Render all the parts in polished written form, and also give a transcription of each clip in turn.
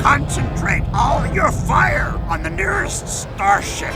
Concentrate all your fire on the nearest starship.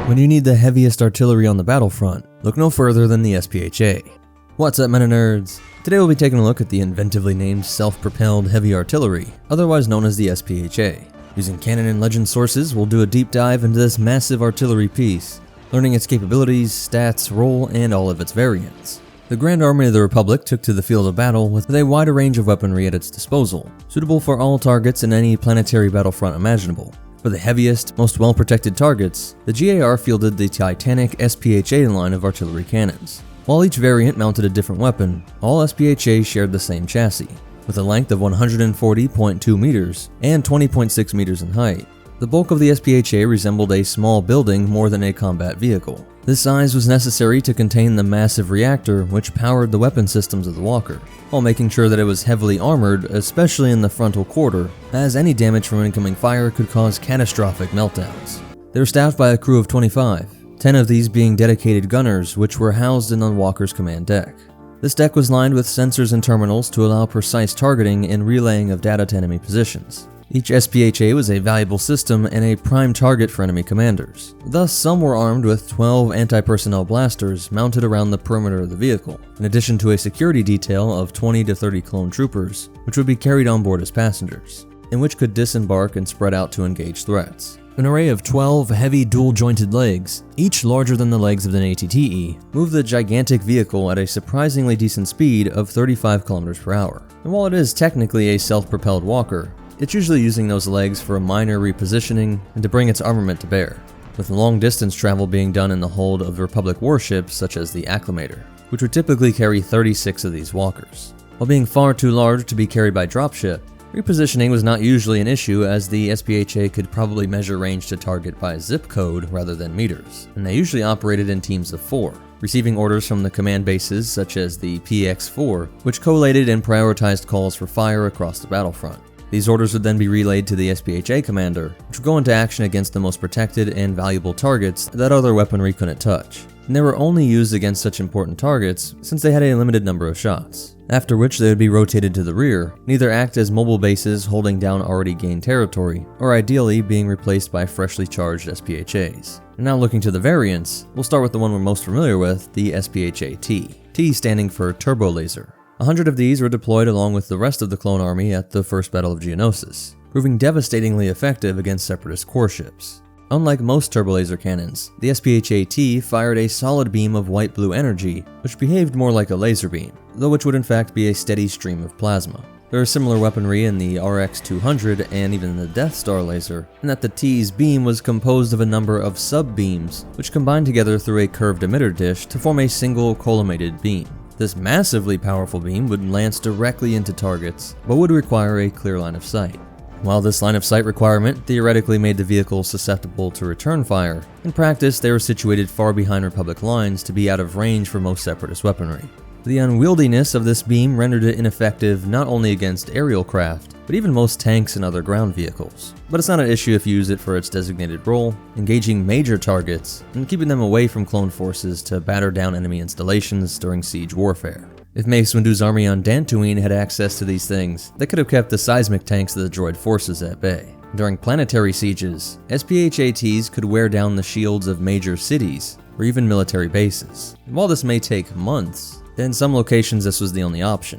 When you need the heaviest artillery on the battlefront, look no further than the SPHA. What's up, MetaNerdz? Today we'll be taking a look at the inventively named Self-Propelled Heavy Artillery, otherwise known as the SPHA. Using canon and legend sources, we'll do a deep dive into this massive artillery piece, learning its capabilities, stats, role, and all of its variants. The Grand Army of the Republic took to the field of battle with a wider range of weaponry at its disposal, suitable for all targets in any planetary battlefront imaginable. For the heaviest, most well-protected targets, the GAR fielded the Titanic SPHA line of artillery cannons. While each variant mounted a different weapon, all SPHA shared the same chassis, with a length of 140.2 meters and 20.6 meters in height. The bulk of the SPHA resembled a small building more than a combat vehicle. This size was necessary to contain the massive reactor which powered the weapon systems of the Walker, while making sure that it was heavily armored, especially in the frontal quarter, as any damage from incoming fire could cause catastrophic meltdowns. They were staffed by a crew of 25, 10 of these being dedicated gunners which were housed in the Walker's command deck. This deck was lined with sensors and terminals to allow precise targeting and relaying of data to enemy positions. Each SPHA was a valuable system and a prime target for enemy commanders. Thus, some were armed with 12 anti-personnel blasters mounted around the perimeter of the vehicle, in addition to a security detail of 20 to 30 clone troopers, which would be carried on board as passengers, and which could disembark and spread out to engage threats. An array of 12 heavy dual-jointed legs, each larger than the legs of an ATTE, moved the gigantic vehicle at a surprisingly decent speed of 35 km per hour. And while it is technically a self-propelled walker, it's usually using those legs for a minor repositioning and to bring its armament to bear, with long-distance travel being done in the hold of Republic warships such as the Acclimator, which would typically carry 36 of these walkers. While being far too large to be carried by dropship, repositioning was not usually an issue, as the SPHA could probably measure range to target by zip code rather than meters, and they usually operated in teams of 4, receiving orders from the command bases such as the PX-4, which collated and prioritized calls for fire across the battlefront. These orders would then be relayed to the SPHA commander, which would go into action against the most protected and valuable targets that other weaponry couldn't touch. And they were only used against such important targets since they had a limited number of shots, after which they would be rotated to the rear, and either act as mobile bases holding down already gained territory, or ideally being replaced by freshly charged SPHAs. And now looking to the variants, we'll start with the one we're most familiar with, the SPHA-T, T standing for turbolaser. 100 of these were deployed along with the rest of the clone army at the First Battle of Geonosis, proving devastatingly effective against Separatist core ships. Unlike most turbolaser cannons, the SPHA-T fired a solid beam of white-blue energy, which behaved more like a laser beam, though which would in fact be a steady stream of plasma. There is similar weaponry in the RX-200 and even the Death Star laser, in that the T's beam was composed of a number of sub-beams, which combined together through a curved emitter dish to form a single collimated beam. This massively powerful beam would lance directly into targets, but would require a clear line of sight. While this line of sight requirement theoretically made the vehicle susceptible to return fire, in practice they were situated far behind Republic lines to be out of range for most Separatist weaponry. The unwieldiness of this beam rendered it ineffective not only against aerial craft, but even most tanks and other ground vehicles. But it's not an issue if you use it for its designated role, engaging major targets and keeping them away from clone forces to batter down enemy installations during siege warfare. If Mace Windu's army on Dantooine had access to these things, they could have kept the seismic tanks of the droid forces at bay. During planetary sieges, SPHATs could wear down the shields of major cities or even military bases. And while this may take months, in some locations this was the only option.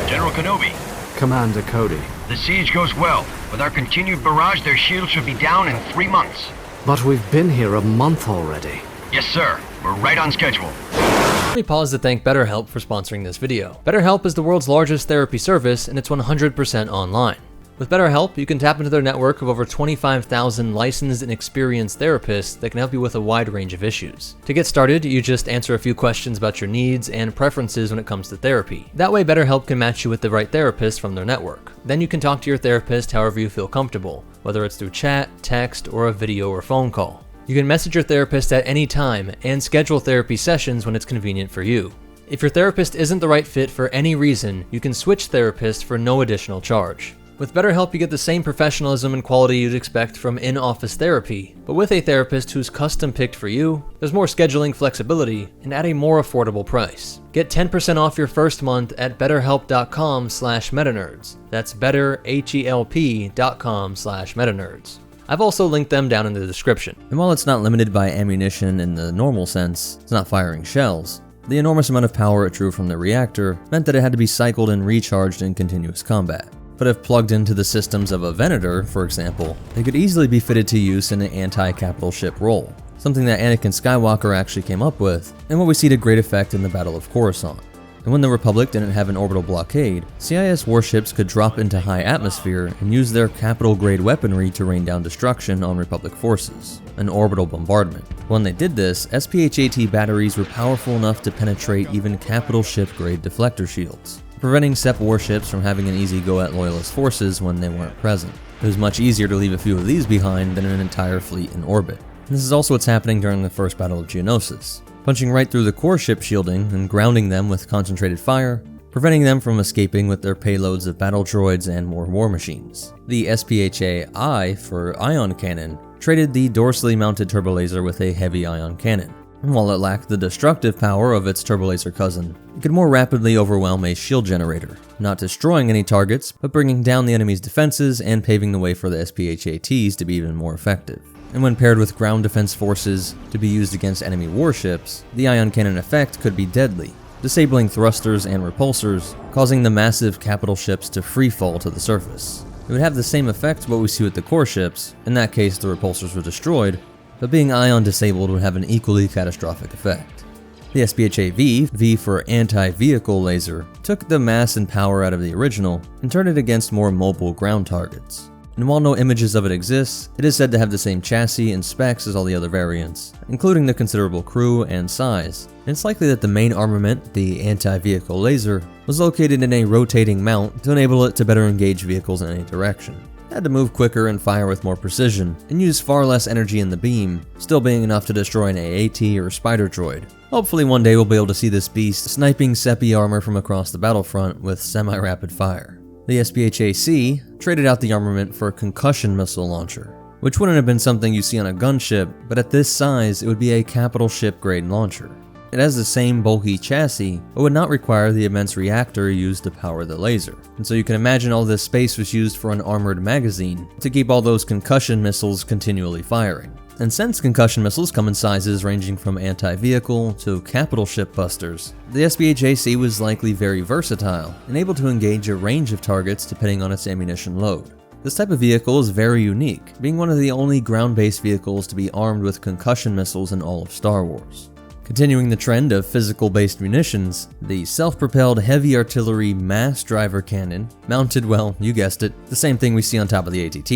General Kenobi. Commander Cody. The siege goes well. With our continued barrage, their shields should be down in 3 months. But we've been here a month already. Yes, sir. We're right on schedule. Let me pause to thank BetterHelp for sponsoring this video. BetterHelp is the world's largest therapy service, and it's 100% online. With BetterHelp, you can tap into their network of over 25,000 licensed and experienced therapists that can help you with a wide range of issues. To get started, you just answer a few questions about your needs and preferences when it comes to therapy. That way, BetterHelp can match you with the right therapist from their network. Then you can talk to your therapist however you feel comfortable, whether it's through chat, text, or a video or phone call. You can message your therapist at any time and schedule therapy sessions when it's convenient for you. If your therapist isn't the right fit for any reason, you can switch therapists for no additional charge. With BetterHelp, you get the same professionalism and quality you'd expect from in-office therapy, but with a therapist who's custom-picked for you. There's more scheduling flexibility, and at a more affordable price. Get 10% off your first month at betterhelp.com/MetaNerdz. That's betterhelp.com/MetaNerdz. I've also linked them down in the description. And while it's not limited by ammunition in the normal sense, it's not firing shells, the enormous amount of power it drew from the reactor meant that it had to be cycled and recharged in continuous combat. But if plugged into the systems of a Venator, for example, they could easily be fitted to use in an anti-capital ship role, something that Anakin Skywalker actually came up with, and what we see to great effect in the Battle of Coruscant. And when the Republic didn't have an orbital blockade, CIS warships could drop into high atmosphere and use their capital-grade weaponry to rain down destruction on Republic forces, an orbital bombardment. When they did this, SPHAT batteries were powerful enough to penetrate even capital ship-grade deflector shields, preventing SEP warships from having an easy go at Loyalist forces when they weren't present. It was much easier to leave a few of these behind than an entire fleet in orbit. And this is also what's happening during the First Battle of Geonosis, punching right through the core ship shielding and grounding them with concentrated fire, preventing them from escaping with their payloads of battle droids and more war machines. The SPHA-I, for ion cannon, traded the dorsally mounted turbolaser with a heavy ion cannon. And while it lacked the destructive power of its turbolaser cousin, it could more rapidly overwhelm a shield generator, not destroying any targets, but bringing down the enemy's defenses and paving the way for the SPHATs to be even more effective. And when paired with ground defense forces to be used against enemy warships, the ion cannon effect could be deadly, disabling thrusters and repulsors, causing the massive capital ships to free fall to the surface. It would have the same effect what we see with the core ships. In that case, the repulsors were destroyed, but being ion disabled would have an equally catastrophic effect. The SPHA-V, V for anti-vehicle laser, took the mass and power out of the original and turned it against more mobile ground targets. And while no images of it exist, it is said to have the same chassis and specs as all the other variants, including the considerable crew and size. And it's likely that the main armament, the anti-vehicle laser, was located in a rotating mount to enable it to better engage vehicles in any direction. It had to move quicker and fire with more precision, and use far less energy in the beam, still being enough to destroy an AAT or spider droid. Hopefully one day we'll be able to see this beast sniping SEPI armor from across the battlefront with semi-rapid fire. The SPHA-C traded out the armament for a concussion missile launcher, which wouldn't have been something you see on a gunship, but at this size it would be a capital ship grade launcher. It has the same bulky chassis, but would not require the immense reactor used to power the laser. And so you can imagine all this space was used for an armored magazine to keep all those concussion missiles continually firing. And since concussion missiles come in sizes ranging from anti-vehicle to capital ship busters, the SPHA-C was likely very versatile and able to engage a range of targets depending on its ammunition load. This type of vehicle is very unique, being one of the only ground-based vehicles to be armed with concussion missiles in all of Star Wars. Continuing the trend of physical-based munitions, the Self-Propelled Heavy Artillery Mass Driver Cannon mounted, well, you guessed it, the same thing we see on top of the ATT.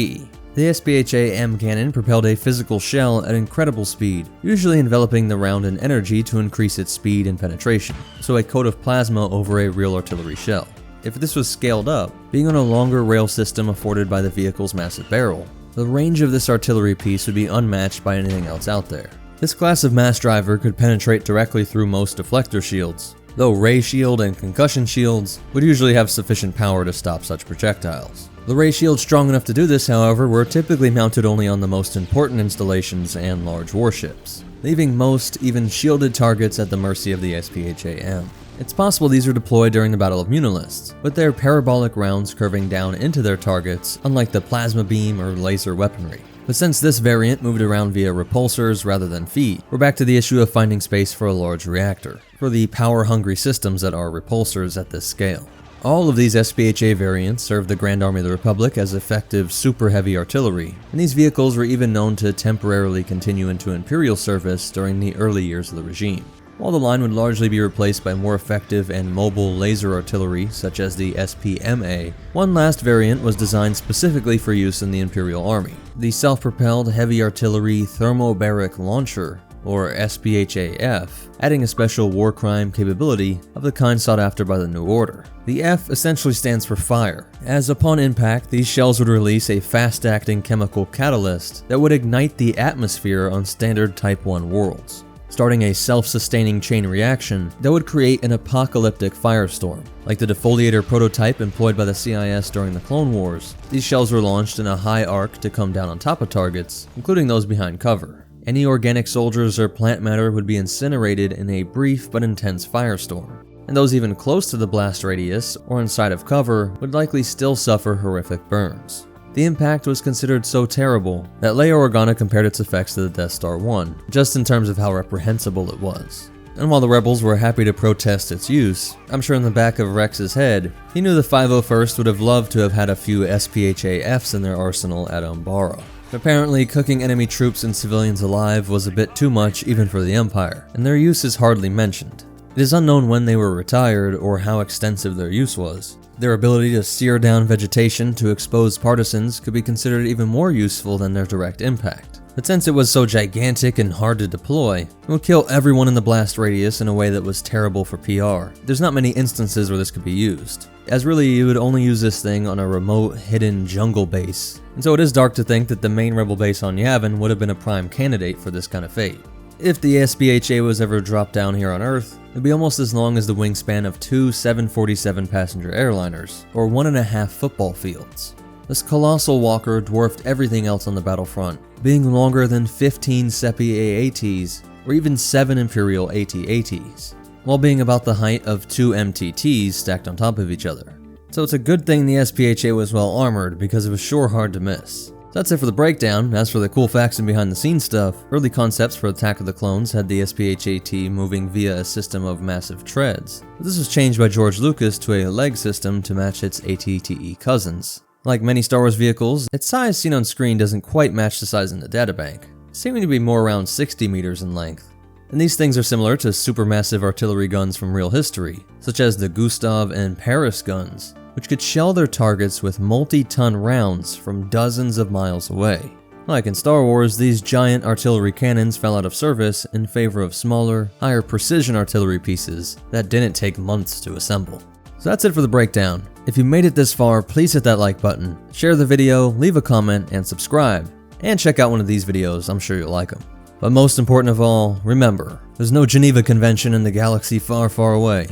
The SPHA-M cannon propelled a physical shell at incredible speed, usually enveloping the round in energy to increase its speed and penetration, so a coat of plasma over a real artillery shell. If this was scaled up, being on a longer rail system afforded by the vehicle's massive barrel, the range of this artillery piece would be unmatched by anything else out there. This class of mass driver could penetrate directly through most deflector shields, though ray shield and concussion shields would usually have sufficient power to stop such projectiles. The ray shields strong enough to do this, however, were typically mounted only on the most important installations and large warships, leaving most, even shielded targets at the mercy of the SPHA-M. It's possible these were deployed during the Battle of Munilist, with their parabolic rounds curving down into their targets, unlike the plasma beam or laser weaponry. But since this variant moved around via repulsors rather than feet, we're back to the issue of finding space for a large reactor, for the power-hungry systems that are repulsors at this scale. All of these SPHA variants served the Grand Army of the Republic as effective super heavy artillery, and these vehicles were even known to temporarily continue into Imperial service during the early years of the regime. While the line would largely be replaced by more effective and mobile laser artillery such as the SPMA, one last variant was designed specifically for use in the Imperial Army, the Self-Propelled Heavy Artillery Thermobaric Launcher, or SPHAF, adding a special war crime capability of the kind sought after by the New Order. The F essentially stands for fire, as upon impact these shells would release a fast-acting chemical catalyst that would ignite the atmosphere on standard Type 1 worlds. starting a self-sustaining chain reaction that would create an apocalyptic firestorm. Like the defoliator prototype employed by the CIS during the Clone Wars, these shells were launched in a high arc to come down on top of targets, including those behind cover. Any organic soldiers or plant matter would be incinerated in a brief but intense firestorm, and those even close to the blast radius or inside of cover would likely still suffer horrific burns. The impact was considered so terrible that Leia Organa compared its effects to the Death Star 1, just in terms of how reprehensible it was. And while the rebels were happy to protest its use, I'm sure in the back of Rex's head, he knew the 501st would have loved to have had a few SPHAFs in their arsenal at Umbara. Apparently, cooking enemy troops and civilians alive was a bit too much even for the Empire, and their use is hardly mentioned. It is unknown when they were retired or how extensive their use was. Their ability to sear down vegetation to expose partisans could be considered even more useful than their direct impact. But since it was so gigantic and hard to deploy, it would kill everyone in the blast radius in a way that was terrible for PR. There's not many instances where this could be used, as really you would only use this thing on a remote, hidden jungle base. And so it is dark to think that the main rebel base on Yavin would have been a prime candidate for this kind of fate. If the SPHA was ever dropped down here on Earth, it would be almost as long as the wingspan of two 747 passenger airliners, or 1.5 football fields. This colossal walker dwarfed everything else on the battlefront, being longer than 15 SEPI AATs, or even 7 Imperial AT-ATs, while being about the height of 2 MTTs stacked on top of each other. So it's a good thing the SPHA was well armored, because it was sure hard to miss. That's it for the breakdown. As for the cool facts and behind the scenes stuff, early concepts for Attack of the Clones had the SPHAT moving via a system of massive treads, but this was changed by George Lucas to a leg system to match its AT-TE cousins. Like many Star Wars vehicles, its size seen on screen doesn't quite match the size in the databank, seeming to be more around 60 meters in length. And these things are similar to supermassive artillery guns from real history, such as the Gustav and Paris guns, which could shell their targets with multi-ton rounds from dozens of miles away. Like in Star Wars, these giant artillery cannons fell out of service in favor of smaller, higher precision artillery pieces that didn't take months to assemble. So that's it for the breakdown. If you made it this far, please hit that like button, share the video, leave a comment, and subscribe. And check out one of these videos, I'm sure you'll like them. But most important of all, remember, there's no Geneva Convention in the galaxy far, far away,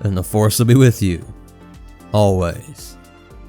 and the Force will be with you. Always.